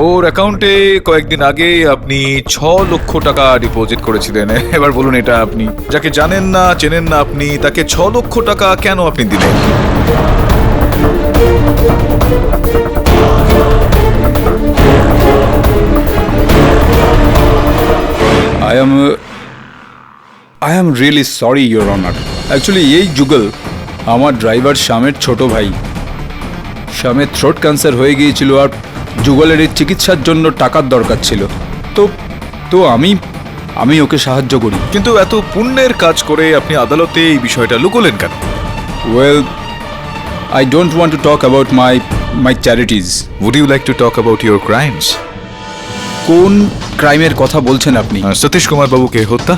ওর অ্যাকাউন্টে কয়েকদিন আগে আপনি 6 লক্ষ টাকা ডিপোজিট করেছিলেন। এবার বলুন, এটা আপনি যাকে জানেন না, চেনেন না, আপনি তাকে 6 লক্ষ টাকা কেন আপনি দিলেন? I am really sorry, Your Honor. Actually, এই যুগল আমার ড্রাইভার শ্যামের ছোট ভাই। শ্যামের থ্রোট ক্যান্সার হয়ে গিয়েছিল আর যুগলের এই চিকিৎসার জন্য টাকার দরকার ছিল। তো আমি ওকে সাহায্য করি। কিন্তু এত পুণ্যের কাজ করে আপনি আদালতে এই বিষয়টা লুকোলেন কেন? Well, I don't want to talk about my charities. Would you like to talk about your crimes? কোন ক্রাইমের কথা বলছেন আপনি? সতীশ কুমার বাবুকে হত্যা।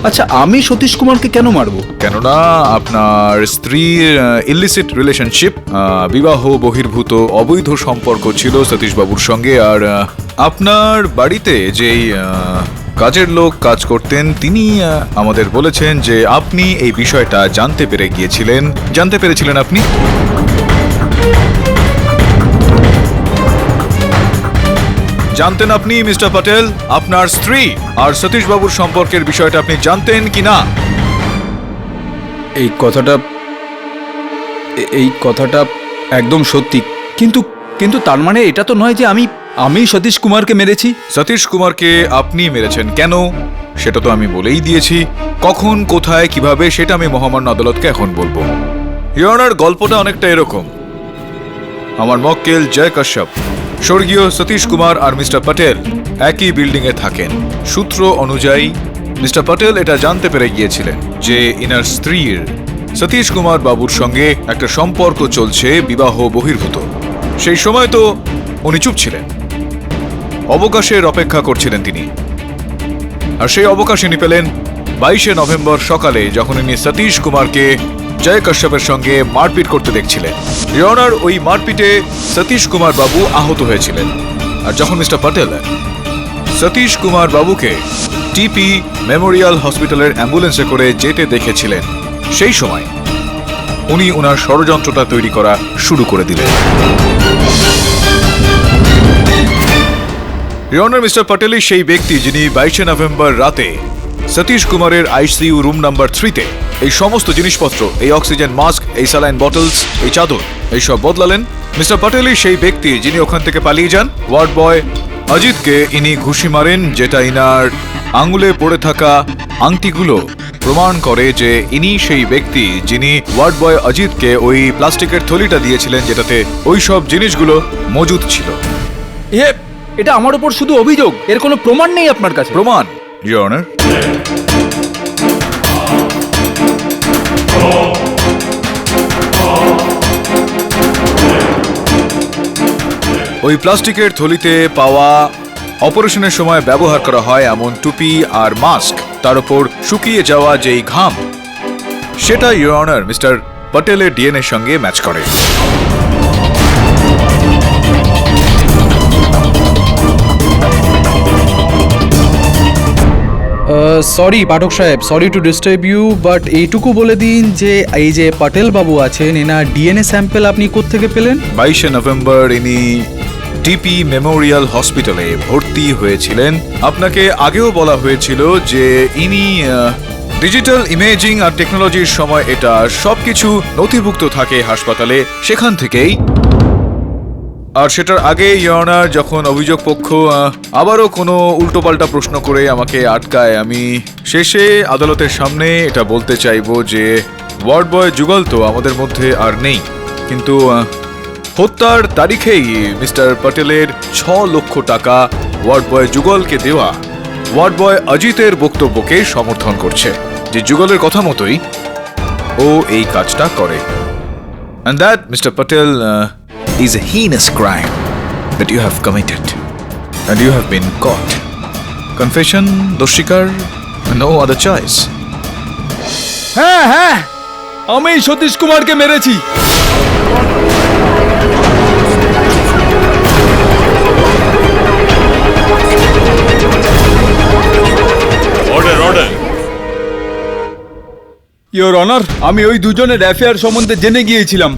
আচ্ছা, আমি সতীশ কুমারকে কেন মারবো? কেননা আপনার স্ত্রীর ইলিসিট রিলেশনশিপ, বিবাহ বহির্ভূত অবৈধ সম্পর্ক ছিল সতীশ বাবুর সঙ্গে। আর আপনার বাড়িতে যেই কাজের লোক কাজ করতেন, তিনি আমাদের বলেছেন যে আপনি এই বিষয়টা জানতে পেরেছিলেন আপনি। জানতেন আপনি মিস্টার প্যাটেল, আপনার স্ত্রী আর সতীশ বাবুর সম্পর্কের বিষয়টা আপনি জানতেন কি না? এই কথাটা একদম সত্যি, কিন্তু তার মানে এটা তো নয় যে আমি সতীশ কুমারকে মেরেছি। সতীশ কুমারকে আপনি মেরেছেন কেন সেটা তো আমি বলেই দিয়েছি। কখন, কোথায়, কিভাবে সেটা আমি মহামান্য আদালতকে এখন বলবো। ইওর অনার, গল্পটা অনেকটা এরকম। আমার মক্কেল জয় কাশ্যপ, স্বর্গীয় সতীশ কুমার আর মিস্টার প্যাটেল একই বিল্ডিং এ থাকেন। সূত্র অনুযায়ী মিস্টার প্যাটেল এটা জানতে পেরে গিয়েছিলেন যে ইনার স্ত্রীর সতীশ কুমার বাবুর সঙ্গে একটা সম্পর্ক চলছে বিবাহ বহির্ভূত। সেই সময় তো উনি চুপ ছিলেন, অবকাশের অপেক্ষা করছিলেন তিনি। আর সেই অবকাশ ইনি পেলেন 22শে নভেম্বর সকালে, যখন ইনি সতীশ কুমারকে জয় কাশ্যপের সঙ্গে মারপিট করতে দেখছিলেন। ইওর অনার, ওই মারপিটে সতীশ কুমার বাবু আহত হয়েছিলেন। আর যখন মিস্টার প্যাটেল সতীশ কুমার বাবুকে টিপি মেমোরিয়াল হসপিটালের অ্যাম্বুলেন্সে করে যেতে দেখেছিলেন, সেই সময় উনি ওনার ষড়যন্ত্রটা তৈরি করা শুরু করে দিলেন। ইওর অনার, মিস্টার প্যাটেলই সেই ব্যক্তি যিনি 22শে নভেম্বর রাতে সতীশ কুমারের আইসিইউ রুম নাম্বার 3-তে এই সমস্ত জিনিসপত্র, এই অক্সিজেন মাস্ক, এই স্যালাইন বটলস, এই চাদর, এইসব বদলালেন। মিস্টার প্যাটেলই সেই ব্যক্তি যিনি ওখান থেকে পালিয়ে যান। ওয়ার্ড বয় অজিতকে ইনি ঘুষি মারেন, যেটা ইনার আঙুলে পড়ে থাকা আংটিগুলো প্রমাণ করে যে ইনি সেই ব্যক্তি যিনি ওয়ার্ড বয় অজিতকে ওই প্লাস্টিকের থলিটা দিয়েছিলেন, যেটাতে ওই সব জিনিসগুলো মজুদ ছিল। এটা আমার উপর শুধু অভিযোগ, এর কোনো প্রমাণ নেই আপনার কাছে? প্রমাণ, ইওর অনার। ওই প্লাস্টিকের থলিতে পাওয়া অপারেশনের সময় ব্যবহার করা হয় এমন টুপি আর মাস্ক, তার উপর শুকিয়ে যাওয়া যেই ঘাম, সেটা ইওর অনার মিস্টার প্যাটেলের ডিএনএ সঙ্গে ম্যাচ করে। সরি পাঠক সাহেব, sorry to disturb you, but এইটুকু বলে দিন যে এই যে প্যাটেল বাবু আছেন, এনার ডিএনএ স্যাম্পল আপনি কোত্থেকে পেলেন? 22শে নভেম্বর ইনি টিপি মেমোরিয়াল হসপিটালে ভর্তি হয়েছিলেন। আপনাকে আগেও বলা হয়েছিল যে ইনি ডিজিটাল ইমেজিং আর টেকনোলজির সময় এটা সবকিছু নথিভুক্ত থাকে হাসপাতালে, সেখান থেকেই। আর সেটার আগে ইওর অনার, যখন অভিযোগ পক্ষ আবারও কোনো উল্টোপাল্টা প্রশ্ন করে আমাকে আটকায়, আমি শেষে আদালতের সামনে এটা বলতে চাইবো যে ওয়ার্ড বয় যুগল তো আমাদের মধ্যে আর নেই, কিন্তু হত্যার তারিখেই মিস্টার প্যাটেলের 6 লক্ষ টাকা ওয়ার্ড বয় যুগলকে দেওয়া ওয়ার্ড বয় অজিতের বক্তব্যকে সমর্থন করছে যে যুগলের কথা মতোই ও এই কাজটা করে। And that, Mr. Patel, is a heinous crime that you have committed and you have been caught. Confession, doshikar, no other choice. হ্যাঁ, আমি সতীশ কুমারকে মেরেছি। Order, order. ইওর অনার, আমি ওই দুজনের অ্যাফেয়ার সম্বন্ধে জেনে গিয়েছিলাম।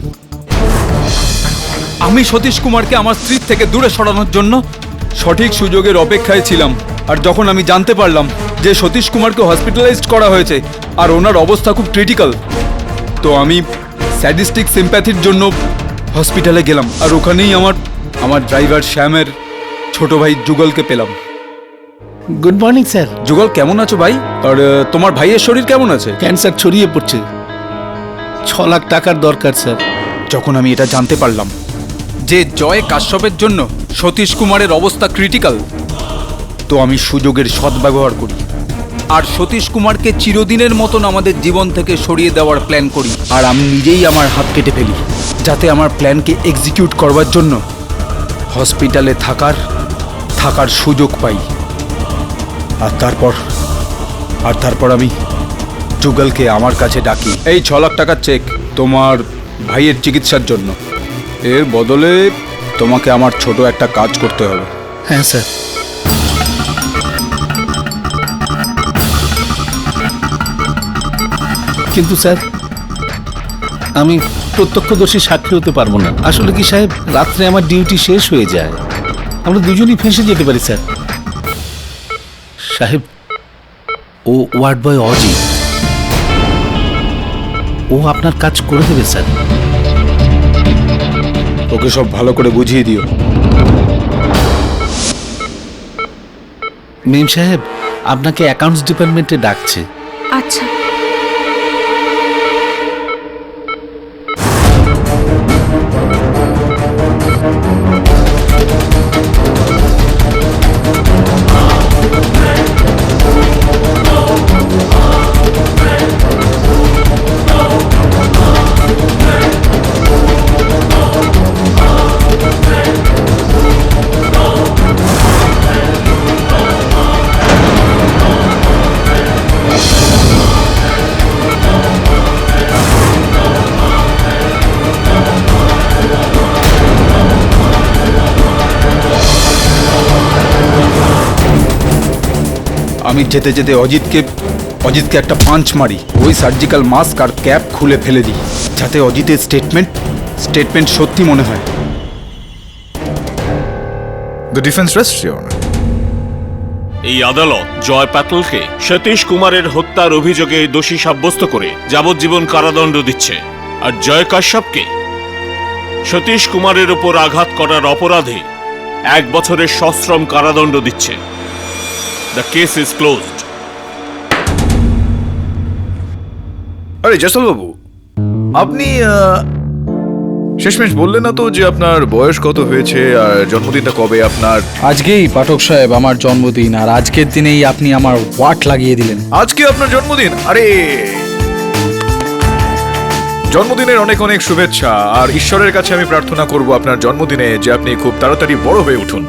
আমি সতীশ কুমারকে আমার স্ত্রীর থেকে দূরে সরানোর জন্য সঠিক সুযোগের অপেক্ষায় ছিলাম। আর যখন আমি জানতে পারলাম যে সতীশ কুমারকে হসপিটালাইজড করা হয়েছে আর ওনার অবস্থা খুব ক্রিটিক্যাল, তো আমি স্যাডিস্টিক সিম্প্যাথির জন্য হসপিটালে গেলাম। আর ওখানেই আমার ড্রাইভার শ্যামের ছোট ভাই যুগলকে পেলাম। Good morning sir. যুগল, কেমন আছো ভাই? আর তোমার ভাইয়ের শরীর কেমন আছে? ক্যান্সার ছড়িয়ে পড়ছে, 6 লাখ টাকার দরকার স্যার। যখন আমি এটা জানতে পারলাম যে জয় কাশ্যপের জন্য সতীশ কুমারের অবস্থা ক্রিটিক্যাল, তো আমি সুযোগের সদ্ব্যবহার করি আর সতীশ কুমারকে চিরদিনের মতন আমাদের জীবন থেকে সরিয়ে দেওয়ার প্ল্যান করি। আর আমি নিজেই আমার হাত কেটে ফেলি যাতে আমার প্ল্যানকে এক্সিকিউট করবার জন্য হসপিটালে থাকার সুযোগ পাই। আর তারপর আমি যুগলকে আমার কাছে ডাকি। এই 6 লাখ টাকার চেক তোমার ভাইয়ের চিকিৎসার জন্য। এর বদলে তোমাকে আমার ছোট একটা কাজ করতে হবে। হ্যাঁ স্যার। কিন্তু স্যার, আমি প্রত্যক্ষদর্শী সাক্ষী হতে পারবো না। আসলে কি সাহেব, রাত্রে আমার ডিউটি শেষ হয়ে যায়, আমরা দুজনই ফেঁসে যেতে পারি স্যার। সাহেব, ও ওয়ার্ড বয় অজিত, ও আপনার কাজ করে দেবে স্যার। ওকে সব ভালো করে বুঝিয়ে দিও। মেম সাহেব, আপনাকে অ্যাকাউন্টস ডিপার্টমেন্টে ডাকছে। আচ্ছা। আমি যেতে যেতে অজিতকে একটা পাঞ্চ মারি, ওই সার্জিক্যাল মাস্ক আর ক্যাপ খুলে ফেলে দিই যাতে অজিতের স্টেটমেন্ট সত্যি মনে হয়। The defence রেস্টস your honour. এই আদালত জয় প্যাটেলকে সতীশ কুমারের হত্যার অভিযোগে দোষী সাব্যস্ত করে যাবজ্জীবন কারাদণ্ড দিচ্ছে, আর জয় কাশ্যপকে সতীশ কুমারের উপর আঘাত করার অপরাধে 1 বছরের সশ্রম কারাদণ্ড দিচ্ছে। The case is closed. আরে জয়সল বাবু, আপনি শেষমেশ বললেন না তো যে আপনার বয়স কত হয়েছে আর জন্মদিনটা কবে আপনার? আজকেই পাঠক সাহেব আমার জন্মদিন, আর আজকের দিনেই আপনি আমার ওয়াট লাগিয়ে দিলেন। আজকে আপনার জন্মদিন? আরে জন্মদিনের অনেক অনেক শুভেচ্ছা, আর ঈশ্বরের কাছে আমি প্রার্থনা করব আপনার জন্মদিনে যে আপনি খুব তাড়াতাড়ি বড় হয়ে উঠুন।